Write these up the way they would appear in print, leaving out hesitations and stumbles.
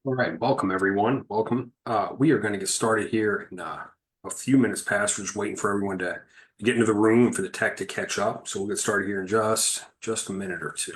All right, welcome everyone. Welcome. We are going to get started here in a few minutes past. We're just waiting for everyone to get into the room for the tech to catch up. So we'll get started here in just a minute or two.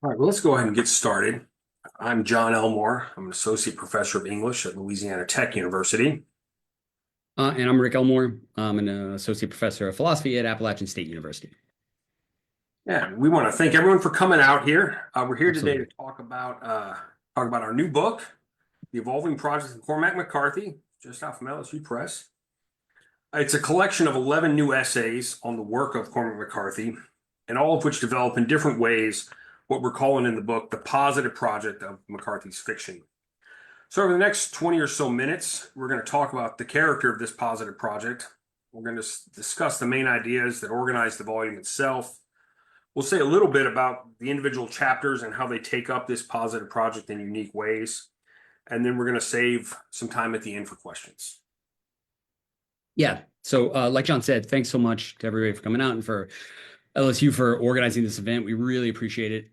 All right, well, let's go ahead and get started. I'm John Elmore. I'm an associate professor of English at Louisiana Tech University. And I'm Rick Elmore. I'm an associate professor of philosophy at Appalachian State University. Yeah, we want to thank everyone for coming out here. We're here today to Absolutely. talk about our new book, The Evolving Project of Cormac McCarthy, just out from LSU Press. It's a collection of 11 new essays on the work of Cormac McCarthy, and all of which develop in different ways what we're calling in the book the positive project of McCarthy's fiction. So, over the next 20 or so minutes, we're going to talk about the character of this positive project. We're going to discuss the main ideas that organize the volume itself. We'll say a little bit about the individual chapters and how they take up this positive project in unique ways. And then we're going to save some time at the end for questions. Yeah. So, like John said, thanks so much to everybody for coming out and for LSU for organizing this event. We really appreciate it.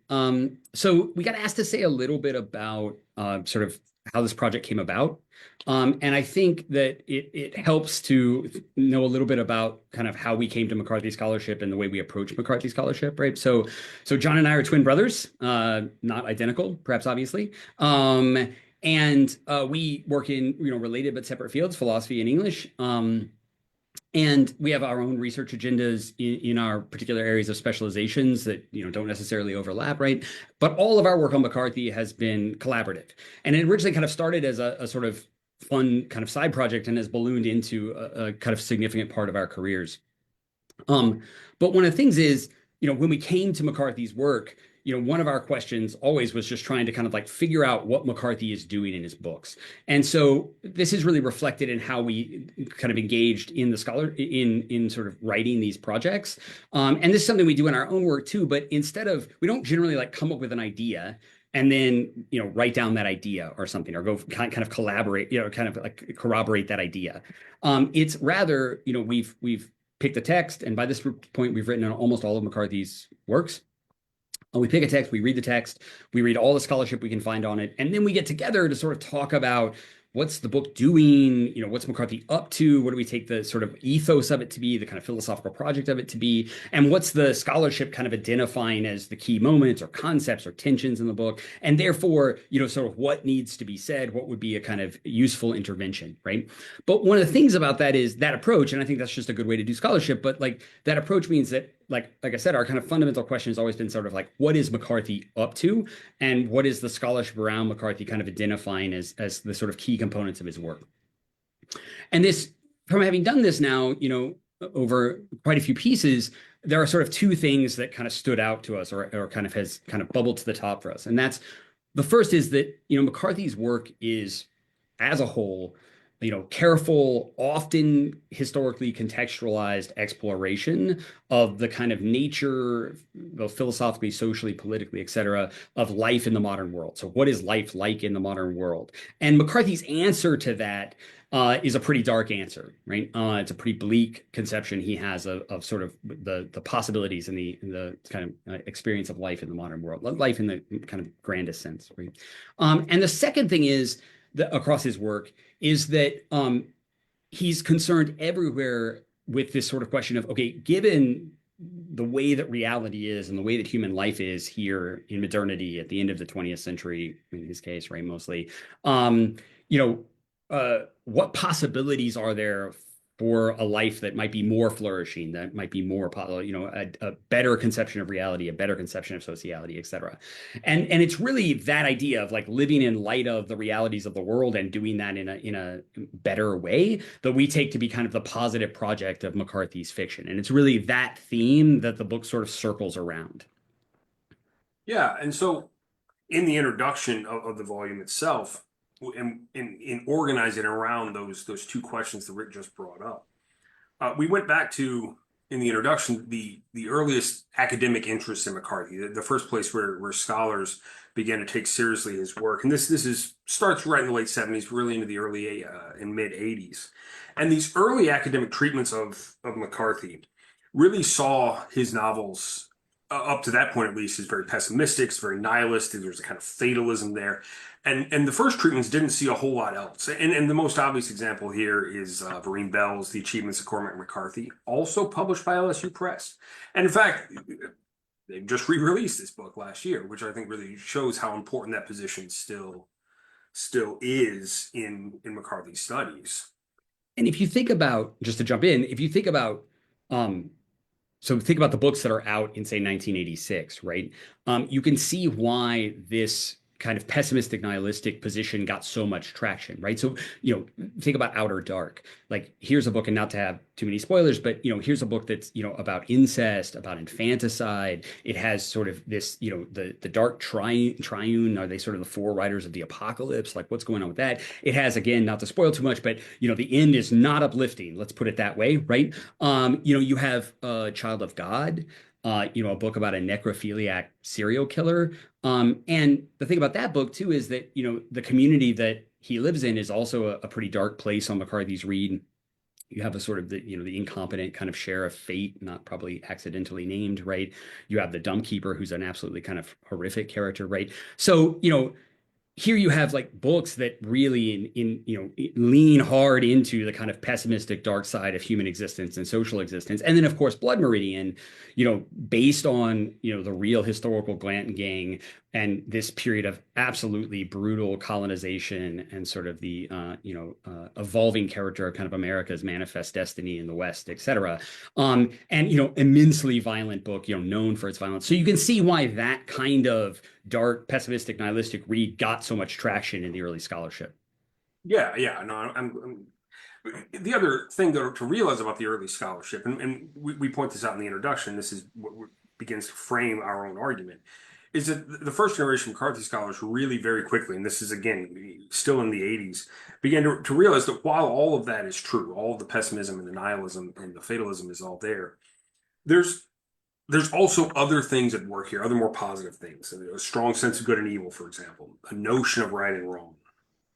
So we got asked to say a little bit about sort of how this project came about. And I think that it helps to know a little bit about kind of how we came to McCarthy Scholarship and the way we approach McCarthy Scholarship, right? So John and I are twin brothers, not identical, perhaps obviously. And we work in related but separate fields, philosophy and English. And we have our own research agendas in our particular areas of specializations that don't necessarily overlap, right? But all of our work on McCarthy has been collaborative, and it originally kind of started as a sort of fun kind of side project and has ballooned into a kind of significant part of our careers. Um, but one of the things is, when we came to McCarthy's work, one of our questions always was just trying to kind of like figure out what McCarthy is doing in his books. And so this is really reflected in how we kind of engaged in the scholar in sort of writing these projects. And this is something we do in our own work too, but we don't generally like come up with an idea and then write down that idea or something, or go kind of collaborate, kind of like corroborate that idea. It's rather, we've picked a text, and by this point, we've written on almost all of McCarthy's works. We pick a text, we read the text, we read all the scholarship we can find on it, and then we get together to sort of talk about what's the book doing, what's McCarthy up to, what do we take the sort of ethos of it to be, the kind of philosophical project of it to be, and what's the scholarship kind of identifying as the key moments or concepts or tensions in the book, and therefore, sort of what needs to be said, what would be a kind of useful intervention, right? But one of the things about that is that approach, and I think that's just a good way to do scholarship, but like that approach means that like I said, our kind of fundamental question has always been sort of like, what is McCarthy up to? And what is the scholarship around McCarthy kind of identifying as the sort of key components of his work? And this, from having done this now, over quite a few pieces, there are sort of two things that kind of stood out to us or kind of has kind of bubbled to the top for us. And that's the first is that, McCarthy's work is, as a whole, careful, often historically contextualized exploration of the kind of nature, both philosophically, socially, politically, et cetera, of life in the modern world. So what is life like in the modern world? And McCarthy's answer to that is a pretty dark answer, right? It's a pretty bleak conception he has of sort of the possibilities and the kind of experience of life in the modern world, life in the kind of grandest sense, right? And the second thing is that across his work is that he's concerned everywhere with this sort of question of, okay, given the way that reality is and the way that human life is here in modernity at the end of the 20th century, in his case, right, mostly, what possibilities are there for a life that might be more flourishing, that might be more, a better conception of reality, a better conception of sociality, et cetera. And it's really that idea of like living in light of the realities of the world and doing that in a better way that we take to be kind of the positive project of McCarthy's fiction. And it's really that theme that the book sort of circles around. Yeah, and so in the introduction of the volume itself, in organizing around those two questions that Rick just brought up, we went back to in the introduction the earliest academic interest in McCarthy, the first place where scholars began to take seriously his work, and this starts right in the late 70s, really into the early and mid 80s, and these early academic treatments of McCarthy really saw his novels up to that point at least as very pessimistic, it's very nihilistic. There's a kind of fatalism there, and the first treatments didn't see a whole lot else. And the most obvious example here is Vereen Bell's The Achievements of Cormac McCarthy, also published by LSU Press. And in fact, they just re-released this book last year, which I think really shows how important that position still is in McCarthy's studies. And if you think about, just to jump in, if you think about so think about the books that are out in, say, 1986, right? You can see why this kind of pessimistic, nihilistic position got so much traction, right? So, think about Outer Dark. Like, here's a book, and not to have too many spoilers, but, here's a book that's, about incest, about infanticide. It has sort of this, the dark triune. Are they sort of the four riders of the apocalypse? Like, what's going on with that? It has, again, not to spoil too much, but, the end is not uplifting. Let's put it that way, right? You have Child of God. A book about a necrophiliac serial killer. And the thing about that book too is that, the community that he lives in is also a pretty dark place on McCarthy's read. You have a sort of the incompetent kind of sheriff fate, not probably accidentally named, right? You have the dumb keeper, who's an absolutely kind of horrific character, right? So, here you have like books that really lean hard into the kind of pessimistic dark side of human existence and social existence. And then of course Blood Meridian, based on the real historical Glanton gang and this period of absolutely brutal colonization and sort of the evolving character of kind of America's manifest destiny in the West, et cetera. And immensely violent book, known for its violence. So you can see why that kind of dark, pessimistic, nihilistic read got so much traction in the early scholarship. Yeah. No, the other thing to realize about the early scholarship, and we point this out in the introduction, this is what begins to frame our own argument, is that the first generation McCarthy scholars really very quickly, and this is again still in the 80s, began to realize that while all of that is true, all of the pessimism and the nihilism and the fatalism is all there, there's also other things at work here, other more positive things. A strong sense of good and evil, for example, a notion of right and wrong,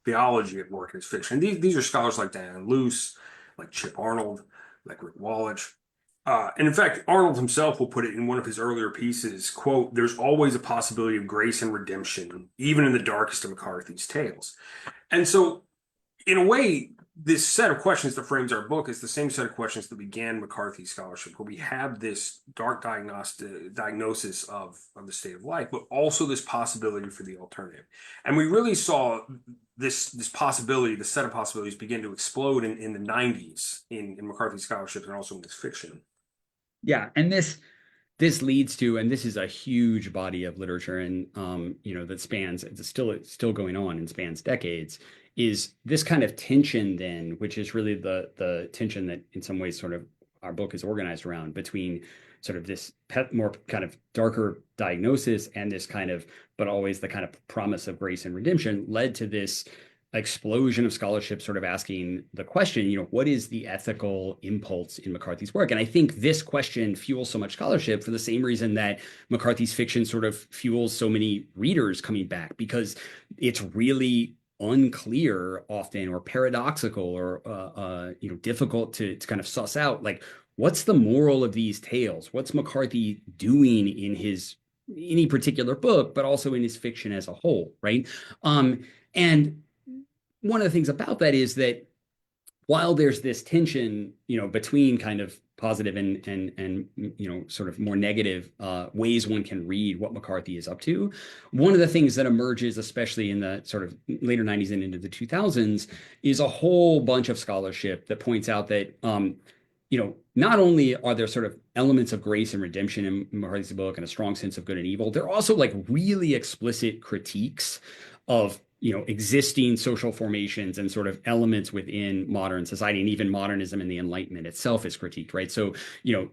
theology at work in his fiction. And these are scholars like Diane Luce, like Chip Arnold, like Rick Wallach. And in fact, Arnold himself will put it in one of his earlier pieces, quote, "There's always a possibility of grace and redemption, even in the darkest of McCarthy's tales." And so, in a way, this set of questions that frames our book is the same set of questions that began McCarthy's scholarship, where we have this dark diagnosis of the state of life, but also this possibility for the alternative. And we really saw this possibility, the set of possibilities, begin to explode in the 90s in McCarthy's scholarship and also in his fiction. Yeah, and this leads to, and this is a huge body of literature, and that spans, it's still going on and spans decades, is this kind of tension then, which is really the tension that in some ways sort of our book is organized around, between sort of this more kind of darker diagnosis and this kind of, but always the kind of promise of grace and redemption, led to this explosion of scholarship sort of asking the question, what is the ethical impulse in McCarthy's work? And I think this question fuels so much scholarship for the same reason that McCarthy's fiction sort of fuels so many readers coming back, because it's really unclear often, or paradoxical, or difficult to kind of suss out, like, what's the moral of these tales? What's McCarthy doing in any particular book, but also in his fiction as a whole, right? And one of the things about that is that while there's this tension, between kind of positive and sort of more negative ways one can read what McCarthy is up to, one of the things that emerges, especially in the sort of later 90s and into the 2000s, is a whole bunch of scholarship that points out that not only are there sort of elements of grace and redemption in McCarthy's book and a strong sense of good and evil, there are also like really explicit critiques of existing social formations and sort of elements within modern society, and even modernism and the Enlightenment itself is critiqued, right? So,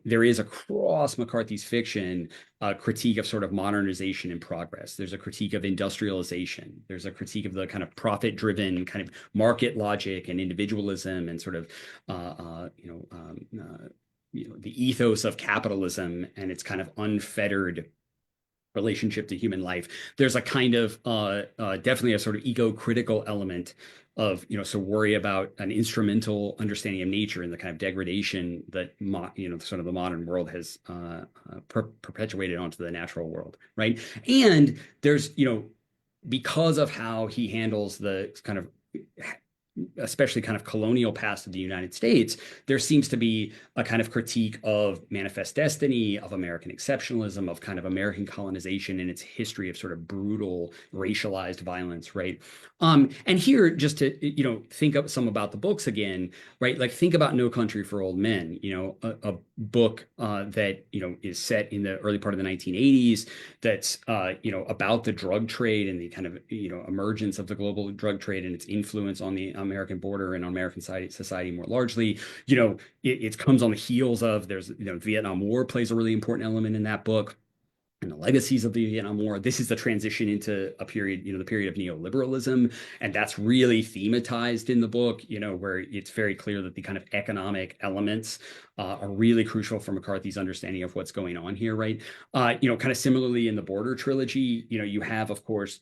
there is across McCarthy's fiction a critique of sort of modernization and progress. There's a critique of industrialization. There's a critique of the kind of profit-driven kind of market logic and individualism and sort of, the ethos of capitalism and its kind of unfettered relationship to human life. There's a kind of definitely a sort of ego-critical element of so worry about an instrumental understanding of nature and the kind of degradation that sort of the modern world has perpetuated onto the natural world, right? And there's because of how he handles the kind of especially kind of colonial past of the United States, there seems to be a kind of critique of manifest destiny, of American exceptionalism, of kind of American colonization and its history of sort of brutal racialized violence, right? And here, just to think of some about the books again, right? Like think about No Country for Old Men, a book that is set in the early part of the 1980s, that's about the drug trade and the kind of emergence of the global drug trade and its influence on the American border and on American society more largely. It comes on the heels of Vietnam War plays a really important element in that book, and the legacies of the Vietnam War. This is the transition into a period, the period of neoliberalism, and that's really thematized in the book, where it's very clear that the kind of economic elements are really crucial for McCarthy's understanding of what's going on here, right? Kind of similarly in the Border trilogy, you have, of course,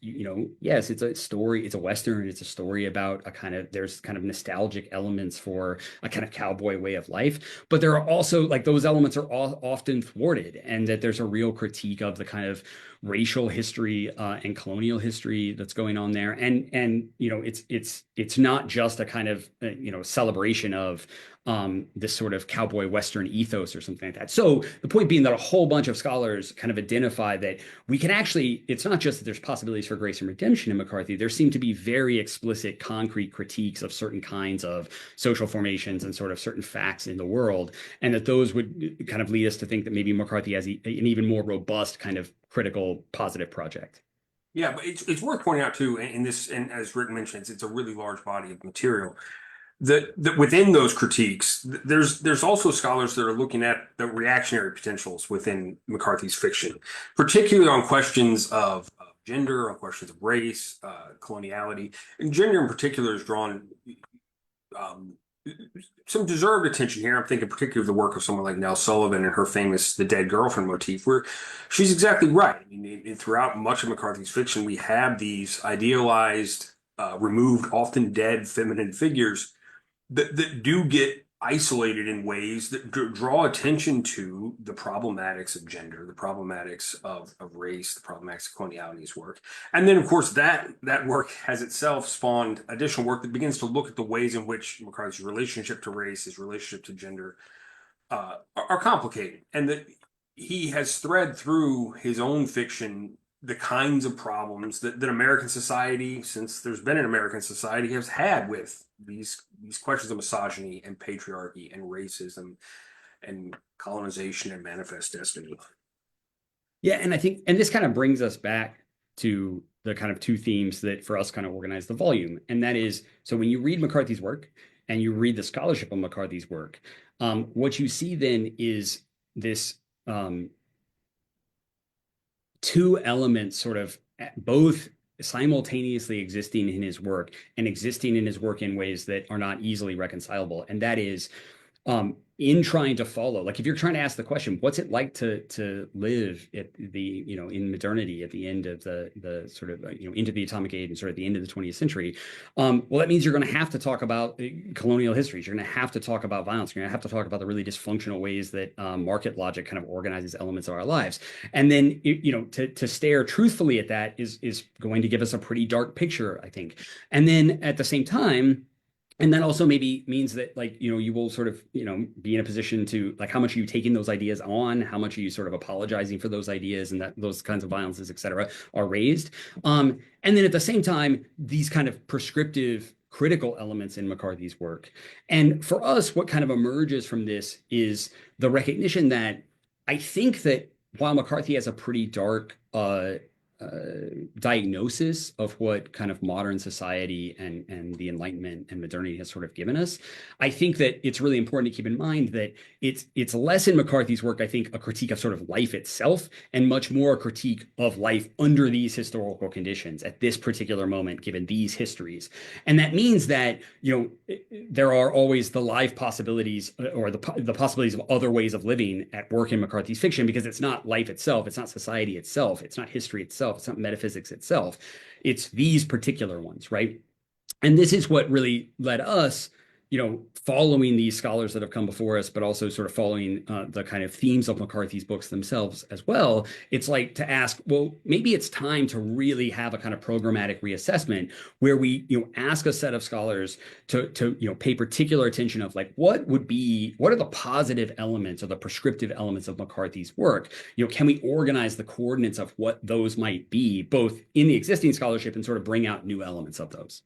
yes, it's a story, it's a Western, it's a story about there's kind of nostalgic elements for a kind of cowboy way of life, but there are also like those elements are often thwarted, and that there's a real critique of the kind of racial history and colonial history that's going on there, and it's not just a kind of celebration of this sort of cowboy Western ethos or something like that. So the point being that a whole bunch of scholars kind of identify that we can actually, it's not just that there's possibilities for grace and redemption in McCarthy. There seem to be very explicit, concrete critiques of certain kinds of social formations and sort of certain facts in the world, and that those would kind of lead us to think that maybe McCarthy has an even more robust kind of critical positive project. Yeah, but it's worth pointing out too, and as Rick mentions, it's a really large body of material. That within those critiques, there's also scholars that are looking at the reactionary potentials within McCarthy's fiction, particularly on questions of gender, on questions of race, coloniality, and gender in particular is drawn um, some deserved attention here. I'm thinking particularly of the work of someone like Nell Sullivan and her famous "The Dead Girlfriend" motif, where she's exactly right. I mean, throughout much of McCarthy's fiction, we have these idealized, removed, often dead feminine figures that do get isolated in ways that draw attention to the problematics of gender, the problematics of race, the problematics of coloniality's work. And then, of course, that work has itself spawned additional work that begins to look at the ways in which McCarthy's relationship to race, his relationship to gender, are complicated. And that he has thread through his own fiction the kinds of problems that American society, since there's been an American society, has had with these questions of misogyny and patriarchy and racism and colonization and manifest destiny. Yeah, and I think, and this kind of brings us back to the kind of two themes that for us kind of organize the volume. And that is, so when you read McCarthy's work and you read the scholarship of McCarthy's work, what you see then is this two elements sort of both simultaneously existing in his work and existing in his work in ways that are not easily reconcilable. And that is in trying to follow, like if you're trying to ask the question, what's it like to live at the, in modernity at the end of the sort of, into the atomic age and sort of at the end of the 20th century? Well, that means you're going to have to talk about colonial histories. You're going to have to talk about violence. You're going to have to talk about the really dysfunctional ways that market logic kind of organizes elements of our lives. And then, to stare truthfully at that is going to give us a pretty dark picture, I think. And then at the same time, and that also maybe means that you will sort of, be in a position to how much are you taking those ideas on, how much are you sort of apologizing for those ideas and that those kinds of violences, et cetera, are raised. And then at the same time, these kind of prescriptive critical elements in McCarthy's work. And for us, what kind of emerges from this is the recognition that I think that while McCarthy has a pretty dark diagnosis of what kind of modern society and the Enlightenment and modernity has sort of given us, I think that it's really important to keep in mind that it's less in McCarthy's work, I think, a critique of sort of life itself and much more a critique of life under these historical conditions at this particular moment, given these histories. And that means that, there are always the life possibilities or the possibilities of other ways of living at work in McCarthy's fiction, because it's not life itself, it's not society itself, it's not history itself, it's not metaphysics itself, it's these particular ones, right? And this is what really led us, following these scholars that have come before us, but also sort of following the kind of themes of McCarthy's books themselves as well. It's like to ask, well, maybe it's time to really have a kind of programmatic reassessment where we, ask a set of scholars to pay particular attention of what are the positive elements or the prescriptive elements of McCarthy's work? Can we organize the coordinates of what those might be, both in the existing scholarship and sort of bring out new elements of those?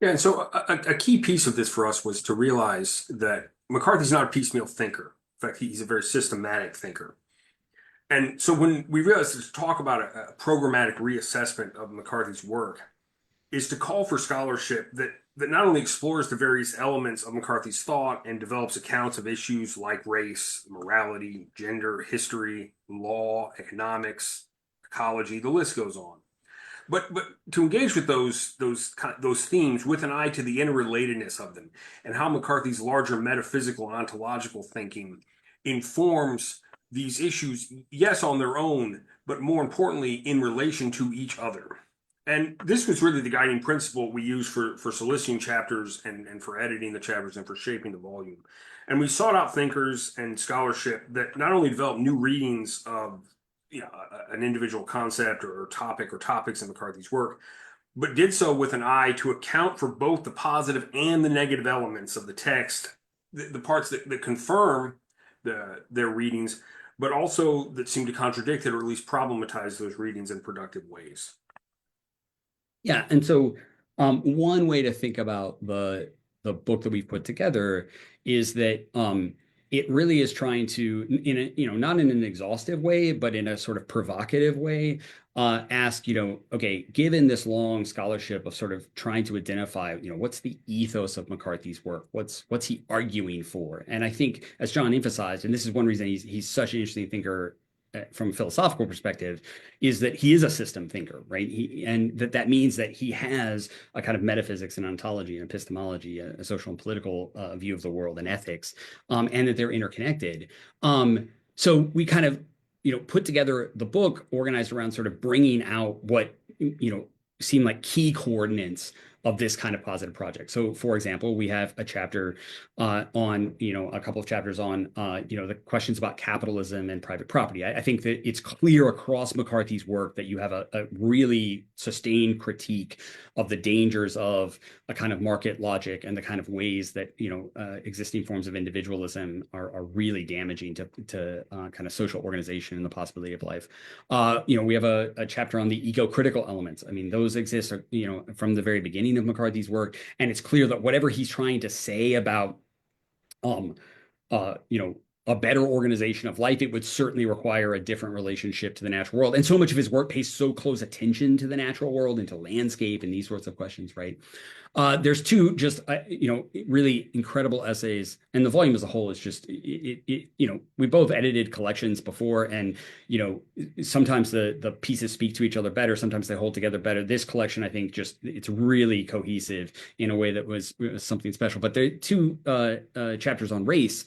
Yeah, and so a key piece of this for us was to realize that McCarthy's not a piecemeal thinker. In fact, he's a very systematic thinker. And so when we realized to talk about a programmatic reassessment of McCarthy's work is to call for scholarship that not only explores the various elements of McCarthy's thought and develops accounts of issues like race, morality, gender, history, law, economics, ecology, the list goes on. But to engage with those themes with an eye to the interrelatedness of them and how McCarthy's larger metaphysical and ontological thinking informs these issues, yes, on their own, but more importantly, in relation to each other. And this was really the guiding principle we used for soliciting chapters and for editing the chapters and for shaping the volume. And we sought out thinkers and scholarship that not only developed new readings of an individual concept or topic or topics in McCarthy's work, but did so with an eye to account for both the positive and the negative elements of the text, the parts that confirm their readings, but also that seem to contradict it or at least problematize those readings in productive ways. Yeah, and so one way to think about the book that we've put together is that it really is trying to, in a, not in an exhaustive way, but in a sort of provocative way, ask, okay, given this long scholarship of sort of trying to identify, what's the ethos of McCarthy's work? What's he arguing for? And I think, as John emphasized, and this is one reason he's such an interesting thinker from a philosophical perspective, is that he is a system thinker, right? And that means that he has a kind of metaphysics and ontology and epistemology, a social and political view of the world and ethics, and that they're interconnected. So we kind of, put together the book organized around sort of bringing out what, seem like key coordinates of this kind of positive project. So, for example, we have a chapter on, a couple of chapters on, the questions about capitalism and private property. I think that it's clear across McCarthy's work that you have a really sustained critique of the dangers of a kind of market logic and the kind of ways that, existing forms of individualism are really damaging to kind of social organization and the possibility of life. We have a chapter on the eco-critical elements. I mean, those exist, from the very beginning of McCarthy's work, and it's clear that whatever he's trying to say about a better organization of life, it would certainly require a different relationship to the natural world. And so much of his work pays so close attention to the natural world and to landscape and these sorts of questions, right? There's two just, really incredible essays, and the volume as a whole is just, we both edited collections before, and, sometimes the pieces speak to each other better, sometimes they hold together better. This collection, I think, just, it's really cohesive in a way that was something special. But there are two chapters on race,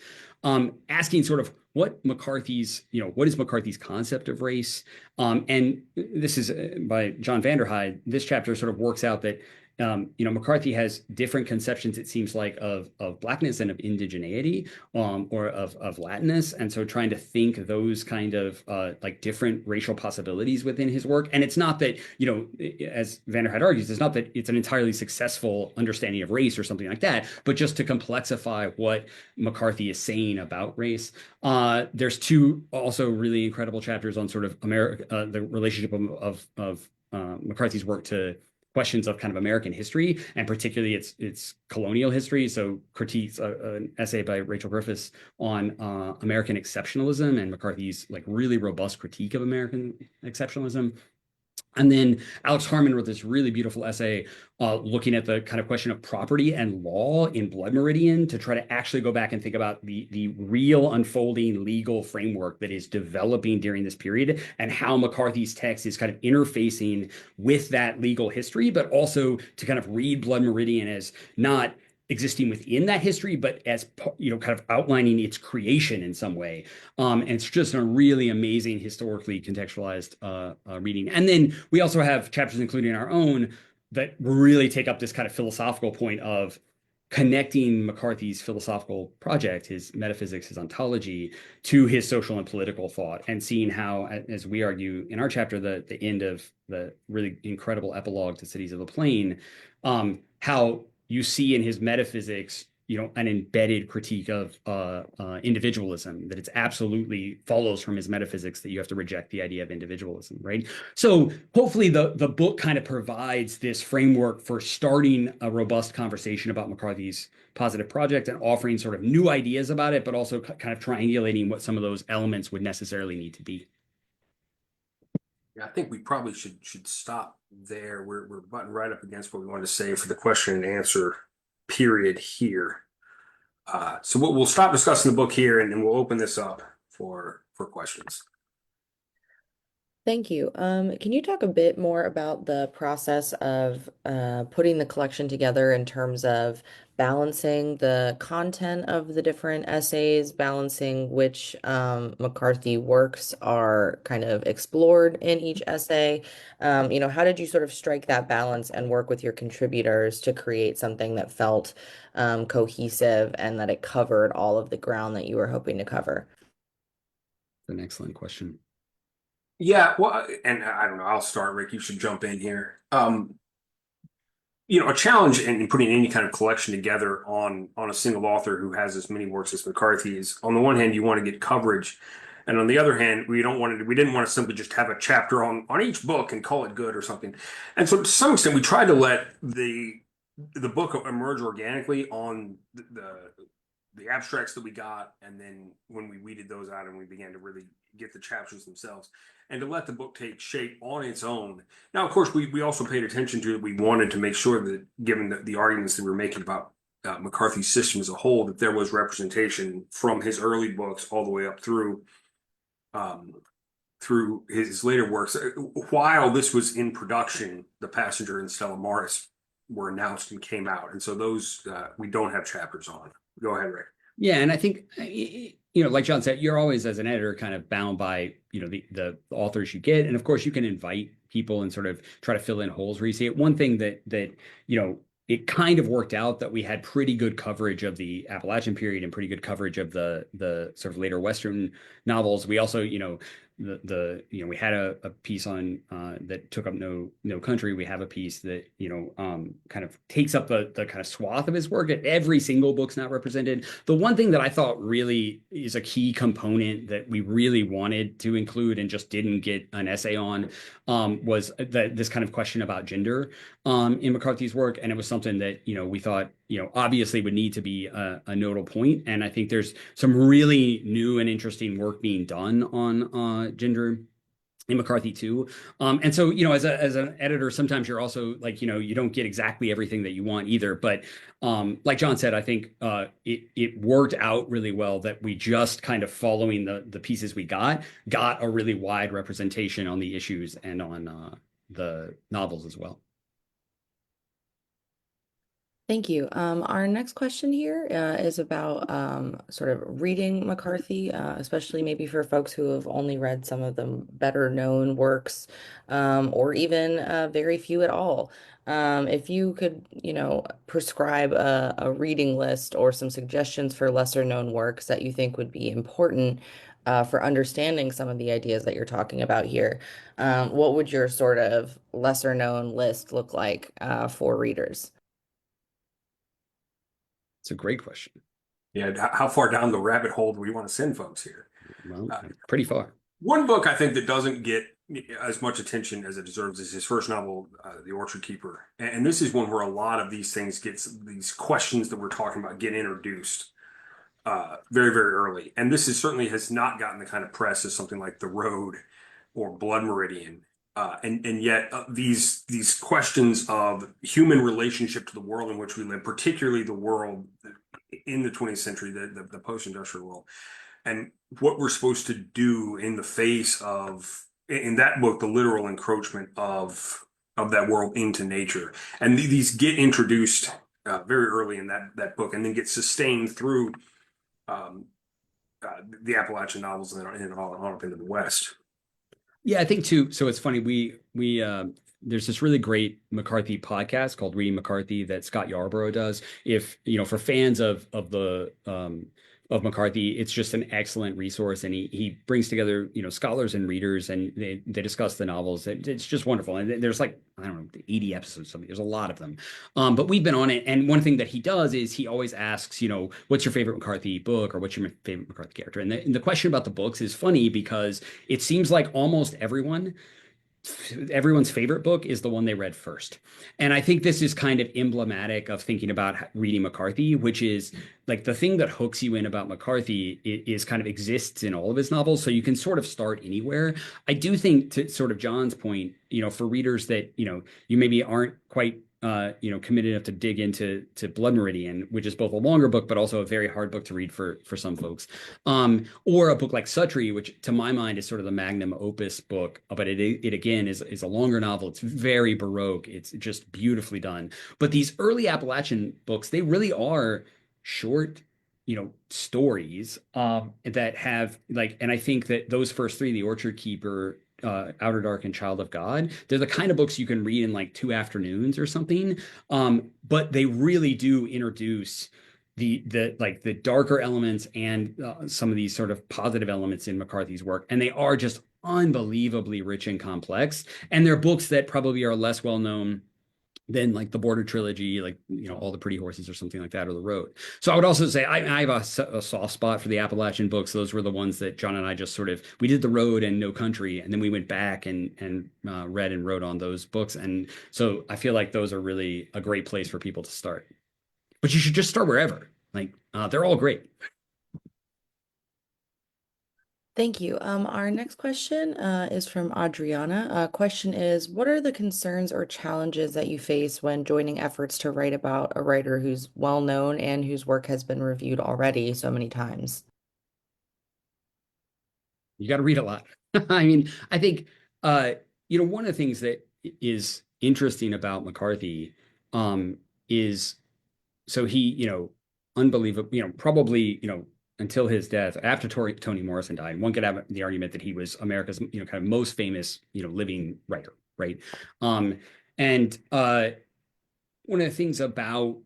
asking sort of what is McCarthy's concept of race? And this is by John Vanderhyde. This chapter sort of works out that McCarthy has different conceptions, it seems like, of blackness and of indigeneity, or of Latinness, and so trying to think those kind of like different racial possibilities within his work. And it's not that, as Vanderhyde argues, it's not that it's an entirely successful understanding of race or something like that, but just to complexify what McCarthy is saying about race. There's two also really incredible chapters on sort of America, the relationship of McCarthy's work to questions of kind of American history, and particularly its colonial history. So critiques, an essay by Rachel Griffiths on American exceptionalism and McCarthy's like really robust critique of American exceptionalism. And then Alex Harmon wrote this really beautiful essay looking at the kind of question of property and law in Blood Meridian, to try to actually go back and think about the real unfolding legal framework that is developing during this period, and how McCarthy's text is kind of interfacing with that legal history, but also to kind of read Blood Meridian as not existing within that history, but as kind of outlining its creation in some way. And it's just a really amazing historically contextualized reading. And then we also have chapters, including our own, that really take up this kind of philosophical point of connecting McCarthy's philosophical project, his metaphysics, his ontology, to his social and political thought, and seeing how, as we argue in our chapter, the end of the really incredible epilogue to Cities of the Plain, how you see in his metaphysics, an embedded critique of individualism, that it's absolutely follows from his metaphysics that you have to reject the idea of individualism, right? So hopefully the book kind of provides this framework for starting a robust conversation about McCarthy's positive project and offering sort of new ideas about it, but also kind of triangulating what some of those elements would necessarily need to be. Yeah, I think we probably should stop there. We're butting right up against what we wanted to say for the question and answer period here. So we'll stop discussing the book here, and then we'll open this up for questions. Thank you. Can you talk a bit more about the process of putting the collection together in terms of balancing the content of the different essays, balancing which McCarthy works are kind of explored in each essay? How did you sort of strike that balance and work with your contributors to create something that felt cohesive and that it covered all of the ground that you were hoping to cover? An excellent question. Yeah, well, and I don't know, I'll start, Rick. You should jump in here. A challenge in putting any kind of collection together on a single author who has as many works as McCarthy is, on the one hand, you want to get coverage, and on the other hand, we didn't want to simply just have a chapter on each book and call it good or something. And so, to some extent, we tried to let the book emerge organically on the abstracts that we got, and then when we weeded those out and we began to really get the chapters themselves, and to let the book take shape on its own. Now, of course, we also paid attention to it. We wanted to make sure that, given the arguments that we were making about McCarthy's system as a whole, that there was representation from his early books all the way up um, through his later works. While this was in production, The Passenger and Stella Maris were announced and came out, and so those we don't have chapters on. Go ahead, Rick. Yeah, and I think like John said, you're always as an editor kind of bound by the authors you get, and of course you can invite people and sort of try to fill in holes where you see it. One thing that it kind of worked out that we had pretty good coverage of the Appalachian period and pretty good coverage of the sort of later Western novels. We also we had a piece on that took up no country. We have a piece that kind of takes up the kind of swath of his work. Every single book's not represented. The one thing that I thought really is a key component that we really wanted to include and just didn't get an essay on was this kind of question about gender in McCarthy's work, and it was something that we thought obviously would need to be a nodal point. And I think there's some really new and interesting work being done on gender in McCarthy too. And so, as an editor, sometimes you're also like, you don't get exactly everything that you want either. But like John said, I think it worked out really well that we just kind of following the pieces we got a really wide representation on the issues and on the novels as well. Thank you. Our next question here is about sort of reading McCarthy, especially maybe for folks who have only read some of the better known works, or even very few at all. If you could, prescribe a reading list or some suggestions for lesser known works that you think would be important for understanding some of the ideas that you're talking about here, what would your sort of lesser known list look like for readers? It's a great question. Yeah, how far down the rabbit hole do we want to send folks here? Well, pretty far. One book I think that doesn't get as much attention as it deserves is his first novel, The Orchard Keeper. And this is one where a lot of these things these questions that we're talking about get introduced very, very early. And this certainly has not gotten the kind of press as something like The Road or Blood Meridian. And yet these questions of human relationship to the world in which we live, particularly the world in the 20th century, the post-industrial world, and what we're supposed to do in the face of, in that book, the literal encroachment of that world into nature. And these get introduced very early in that book, and then get sustained through the Appalachian novels and on up into the West. Yeah, I think too. So it's funny. We there's this really great McCarthy podcast called Reading McCarthy that Scott Yarborough does. If for fans of McCarthy, it's just an excellent resource, and he brings together scholars and readers, and they discuss the novels. It's just wonderful. And there's like, I don't know, 80 episodes, something. There's a lot of them. But we've been on it, and one thing that he does is he always asks, what's your favorite McCarthy book, or what's your favorite McCarthy character? And the question about the books is funny because it seems like almost everyone's favorite book is the one they read first. And I think this is kind of emblematic of thinking about reading McCarthy, which is like the thing that hooks you in about McCarthy is kind of exists in all of his novels. So you can sort of start anywhere. I do think, to sort of John's point, for readers that, you maybe aren't quite committed enough to dig into Blood Meridian, which is both a longer book, but also a very hard book to read for some folks. Or a book like Suttree, which to my mind is sort of the magnum opus book, but it again is a longer novel. It's very Baroque. It's just beautifully done. But these early Appalachian books, they really are short, stories that have and I think that those first three, The Orchard Keeper, Outer Dark, and Child of God, they're the kind of books you can read in like 2 afternoons or something. But they really do introduce the darker elements and some of these sort of positive elements in McCarthy's work, and they are just unbelievably rich and complex. And they're books that probably are less well known than like the Border trilogy, like, you know, All the Pretty Horses or something like that, or The Road. So I would also say I have a soft spot for the Appalachian books. Those were the ones that John and I just sort of, we did The Road and No Country, and then we went back and read and wrote on those books. And so I feel like those are really a great place for people to start. But you should just start wherever. Like they're all great. Thank you. Our next question is from Adriana. Question is, what are the concerns or challenges that you face when joining efforts to write about a writer who's well known and whose work has been reviewed already so many times? You got to read a lot. I mean, I think you know, one of the things that is interesting about McCarthy is so he, you know, unbelievable, you know, probably, you know, until his death, after Toni Morrison died, one could have the argument that he was America's, you know, kind of most famous, you know, living writer, right? Um, and one of the things about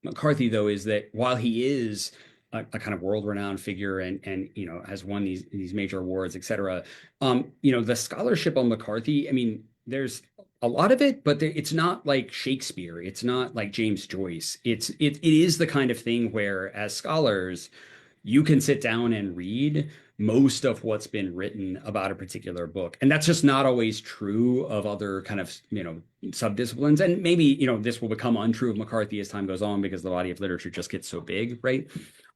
McCarthy, though, is that while he is a kind of world-renowned figure and you know has won these major awards, et cetera, you know, the scholarship on McCarthy, I mean, there's a lot of it, but it's not like Shakespeare. It's not like James Joyce. It is the kind of thing where, as scholars, you can sit down and read most of what's been written about a particular book. And that's just not always true of other kind of, you know, subdisciplines. And maybe, you know, this will become untrue of McCarthy as time goes on because the body of literature just gets so big, right?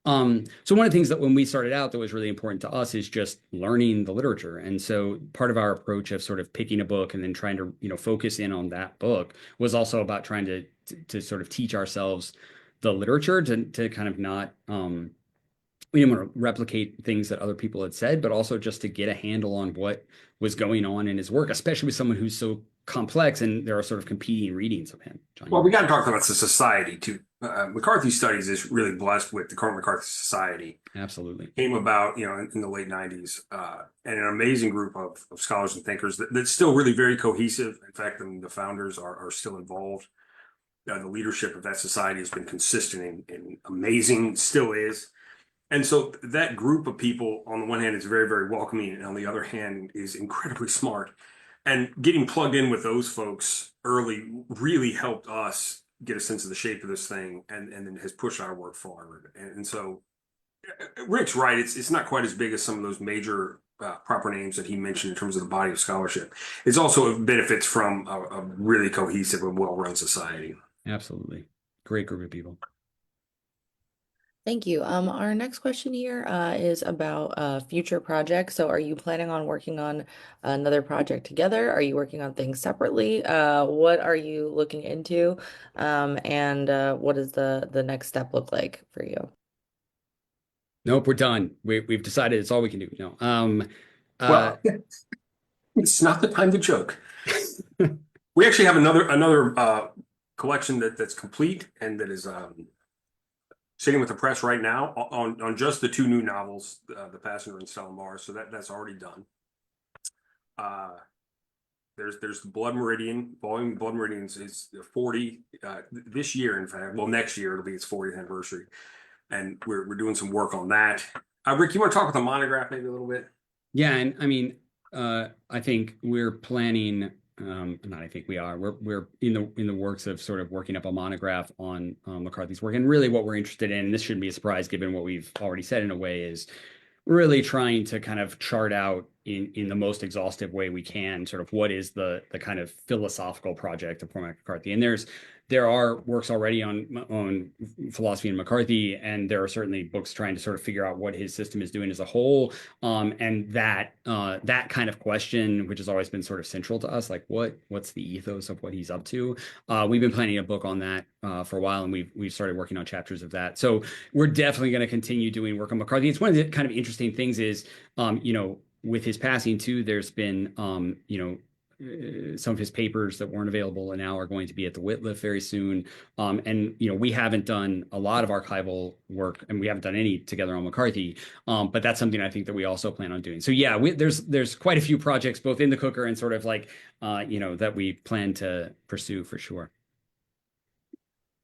So one of the things that when we started out that was really important to us is just learning the literature. And so part of our approach of sort of picking a book and then trying to, you know, focus in on that book was also about trying to sort of teach ourselves the literature to kind of not we didn't want to replicate things that other people had said, but also just to get a handle on what was going on in his work, especially with someone who's so complex and there are sort of competing readings of him. John, Well, we got to talk about the society too. McCarthy Studies is really blessed with the Cormac McCarthy Society. absolutely. Came about, you know, in the late '90s, and an amazing group of scholars and thinkers that's still really very cohesive. In fact, I mean, the founders are still involved. The leadership of that society has been consistent and amazing, still is. And so that group of people, on the one hand, is very, very welcoming, and on the other hand, is incredibly smart. And getting plugged in with those folks early really helped us get a sense of the shape of this thing, and then has pushed our work forward. And so Rick's right; it's not quite as big as some of those major proper names that he mentioned in terms of the body of scholarship. It's also benefits from a really cohesive and well-run society. Absolutely. Great group of people. Thank you. Our next question here is about future projects. So are you planning on working on another project together? Are you working on things separately? What are you looking into? And what does the next step look like for you? Nope, we're done. We've decided it's all we can do. No. Well, it's not the time to joke. We actually have another collection that's complete and that is sitting with the press right now on just the two new novels, The Passenger and Elmore. So that's already done. There's the Blood Meridian volume. Blood Meridian is 40 this year. In fact, well, next year it'll be its 40th anniversary, and we're doing some work on that. Rick, you want to talk about the monograph maybe a little bit? Yeah, and I mean, I think we're planning. Not I think we are. We're in the works of sort of working up a monograph on McCarthy's work, and really what we're interested in. And this shouldn't be a surprise given what we've already said in a way is really trying to kind of chart out in the most exhaustive way we can sort of what is the kind of philosophical project of Cormac McCarthy. And there are works already on philosophy and McCarthy, and there are certainly books trying to sort of figure out what his system is doing as a whole. And that kind of question, which has always been sort of central to us, like what's the ethos of what he's up to? We've been planning a book on that for a while, and we've started working on chapters of that. So we're definitely going to continue doing work on McCarthy. It's one of the kind of interesting things is, you know, with his passing too, there's been, you know, some of his papers that weren't available and now are going to be at the Whitliff very soon. And, you know, we haven't done a lot of archival work and we haven't done any together on McCarthy. But that's something I think that we also plan on doing. So yeah, there's quite a few projects both in the cooker and sort of like, you know, that we plan to pursue for sure.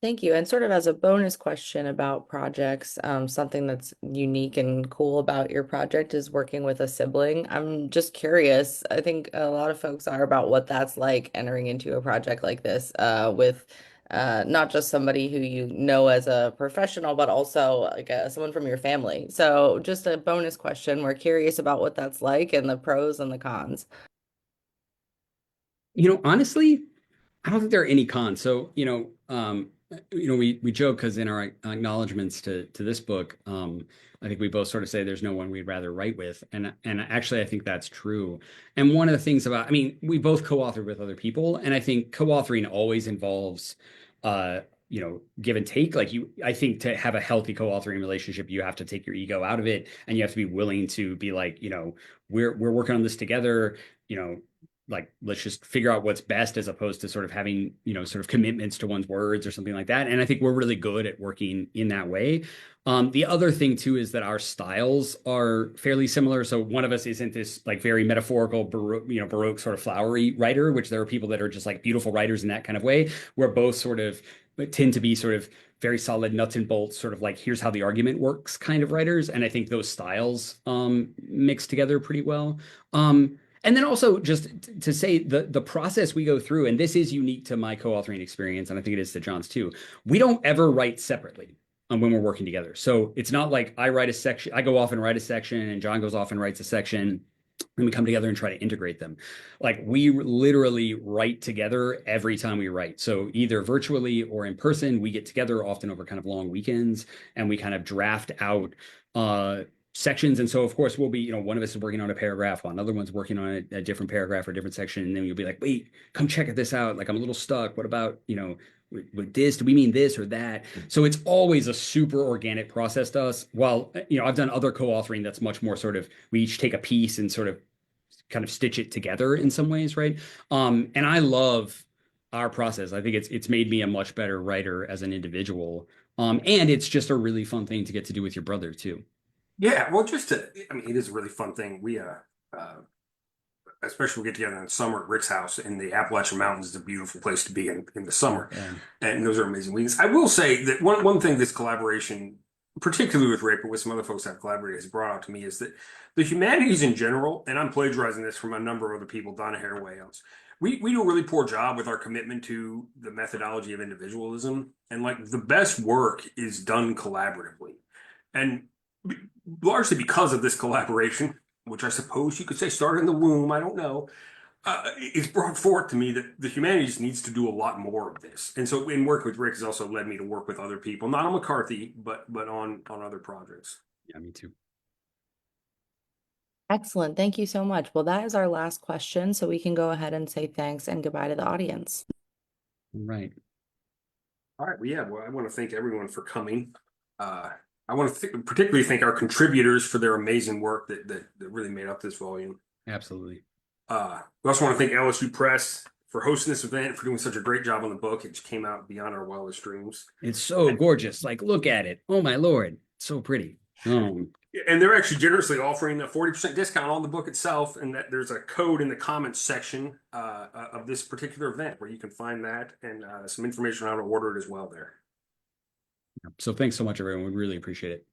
Thank you. And sort of as a bonus question about projects, something that's unique and cool about your project is working with a sibling. I'm just curious. I think a lot of folks are about what that's like entering into a project like this, with not just somebody who you know as a professional, but also like someone from your family. So just a bonus question. We're curious about what that's like and the pros and the cons. Honestly, I don't think there are any cons. So, we joke because in our acknowledgments to this book, I think we both sort of say there's no one we'd rather write with, and actually I think that's true. And one of the things about, I mean, we both co-authored with other people, and I think co-authoring always involves, uh, give and take. I think to have a healthy co-authoring relationship, you have to take your ego out of it, and you have to be willing to be like, we're working on this together. You know, like let's just figure out what's best as opposed to sort of having sort of commitments to one's words or something like that. And I think we're really good at working in that way. The other thing too is that our styles are fairly similar. So one of us isn't this like very metaphorical baroque sort of flowery writer, which there are people that are just like beautiful writers in that kind of way. We're both sort of tend to be sort of very solid nuts and bolts, sort of like here's how the argument works kind of writers. And I think those styles mix together pretty well. And then also just to say the process we go through, and this is unique to my co-authoring experience, and I think it is to John's too. We don't ever write separately when we're working together. So it's not like I write a section, I go off and write a section, and John goes off and writes a section, and we come together and try to integrate them. Like we literally write together every time we write. So either virtually or in person, we get together often over kind of long weekends, and we kind of draft out sections. And so of course we'll be, one of us is working on a paragraph while another one's working on a different paragraph or a different section. And then you'll be like, wait, come check this out. Like I'm a little stuck. What about, with this, do we mean this or that? So it's always a super organic process to us. While, I've done other co-authoring that's much more sort of, we each take a piece and sort of kind of stitch it together in some ways. Right. And I love our process. I think it's made me a much better writer as an individual. And it's just a really fun thing to get to do with your brother too. Yeah, well, I mean, it is a really fun thing. Uh, especially we get together in the summer at Rick's house in the Appalachian Mountains is a beautiful place to be in the summer. Yeah. And those are amazing weekends. I will say that one thing this collaboration, particularly with Rick, but with some other folks I've collaborated, has brought out to me is that the humanities in general, and I'm plagiarizing this from a number of other people, Donna Haraway else, we do a really poor job with our commitment to the methodology of individualism. And like the best work is done collaboratively. And largely because of this collaboration, which I suppose you could say started in the womb, I don't know, it's brought forth to me that the humanities needs to do a lot more of this. And so in working with Rick has also led me to work with other people, not on McCarthy, but on other projects. Yeah, me too. Excellent. Thank you so much. Well, that is our last question, so we can go ahead and say thanks and goodbye to the audience. Right. All right. Well, yeah. Well, I want to thank everyone for coming. I want to particularly thank our contributors for their amazing work that really made up this volume. Absolutely. We also want to thank LSU Press for hosting this event, for doing such a great job on the book. It just came out beyond our wildest dreams. It's so gorgeous. Like, look at it. Oh my Lord. So pretty. And they're actually generously offering a 40% discount on the book itself. And that there's a code in the comments section of this particular event where you can find that and some information on how to order it as well there. So thanks so much, everyone. We really appreciate it.